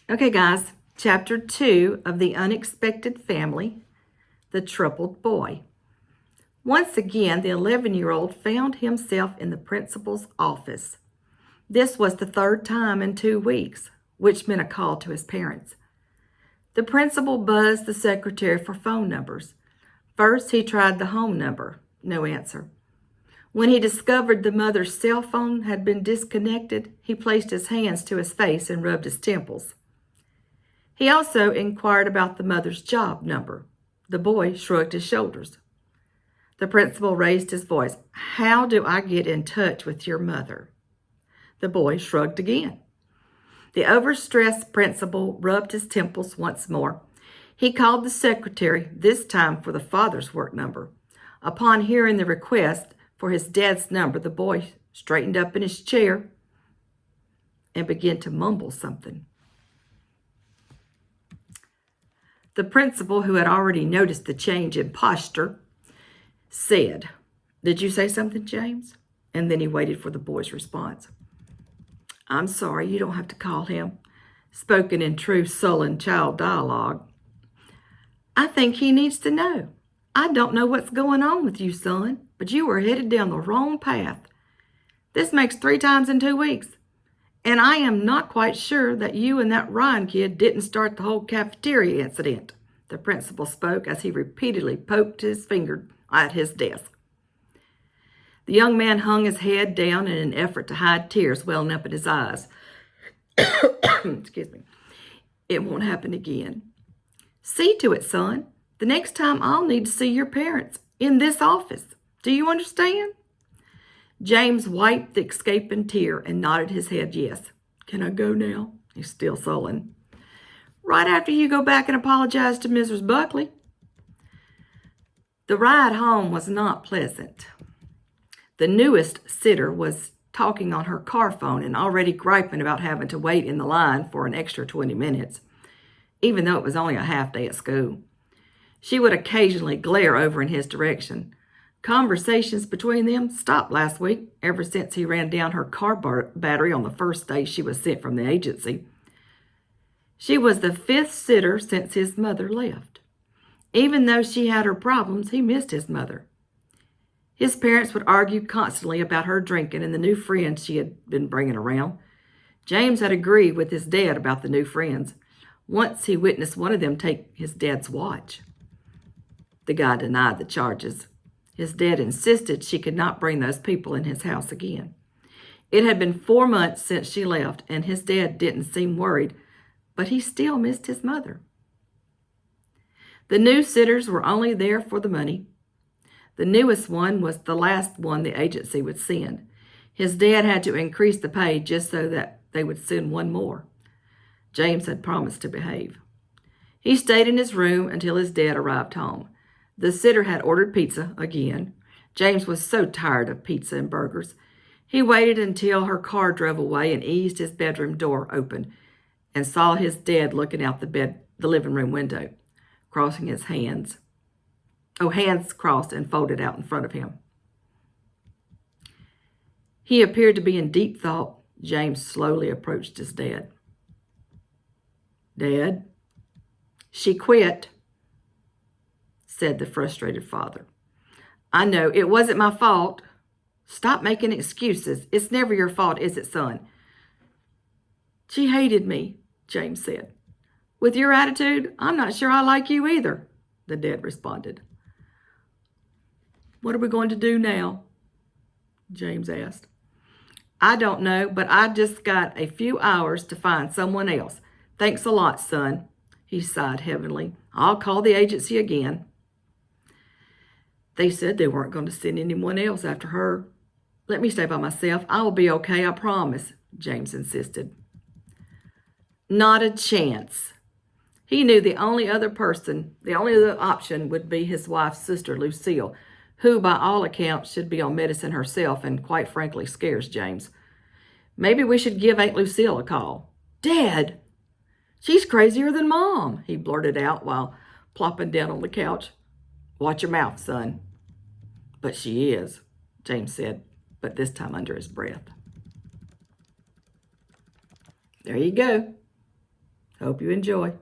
Okay, guys, chapter 2 of The Unexpected Family, The Troubled Boy. Once again, the 11-year-old found himself in the principal's office. This was the third time in 2 weeks, which meant a call to his parents. The principal buzzed the secretary for phone numbers. First, he tried the home number. No answer. When he discovered the mother's cell phone had been disconnected, he placed his hands to his face and rubbed his temples. He also inquired about the mother's job number. The boy shrugged his shoulders. The principal raised his voice. "How do I get in touch with your mother?" The boy shrugged again. The overstressed principal rubbed his temples once more. He called the secretary, this time for the father's work number. Upon hearing the request for his dad's number, the boy straightened up in his chair and began to mumble something. The principal, who had already noticed the change in posture, said, "Did you say something, James?" And then he waited for the boy's response. "I'm sorry, you don't have to call him," spoken in true sullen child dialogue. "I think he needs to know. I don't know what's going on with you, son, but you are headed down the wrong path. This makes 3 times in 2 weeks. And I am not quite sure that you and that Ryan kid didn't start the whole cafeteria incident," the principal spoke as he repeatedly poked his finger at his desk. The young man hung his head down in an effort to hide tears welling up in his eyes. Excuse me. "It won't happen again." "See to it, son. The next time I'll need to see your parents in this office. Do you understand?" James wiped the escaping tear and nodded his head yes. "Can I go now?" He's still sullen. "Right after you go back and apologize to Mrs. Buckley." The ride home was not pleasant. The newest sitter was talking on her car phone and already griping about having to wait in the line for an extra 20 minutes, even though it was only a half day at school. She would occasionally glare over in his direction. Conversations between them stopped last week, ever since he ran down her car battery on the first day she was sent from the agency. She was the 5th sitter since his mother left. Even though she had her problems, he missed his mother. His parents would argue constantly about her drinking and the new friends she had been bringing around. James had agreed with his dad about the new friends. Once he witnessed one of them take his dad's watch. The guy denied the charges. His dad insisted she could not bring those people in his house again. It had been 4 months since she left, and his dad didn't seem worried, but he still missed his mother. The new sitters were only there for the money. The newest one was the last one the agency would send. His dad had to increase the pay just so that they would send one more. James had promised to behave. He stayed in his room until his dad arrived home. The sitter had ordered pizza again. James was so tired of pizza and burgers. He waited until her car drove away and eased his bedroom door open and saw his dad looking out the living room window, crossing his hands. Hands crossed and folded out in front of him. He appeared to be in deep thought. James slowly approached his dad. "Dad?" "She quit," said the frustrated father. "I know, it wasn't my fault." "Stop making excuses. It's never your fault, is it, son?" "She hated me," James said. "With your attitude, I'm not sure I like you either," the dad responded. "What are we going to do now?" James asked. "I don't know, but I just got a few hours to find someone else. Thanks a lot, son." He sighed heavily. "I'll call the agency again." "They said they weren't going to send anyone else after her." "Let me stay by myself. I will be okay, I promise," James insisted. Not a chance. He knew the only other option would be his wife's sister, Lucille, who by all accounts should be on medicine herself and quite frankly scares James. "Maybe we should give Aunt Lucille a call." "Dad, she's crazier than Mom," he blurted out while plopping down on the couch. "Watch your mouth, son." "But she is," James said, but this time under his breath. There you go. Hope you enjoy.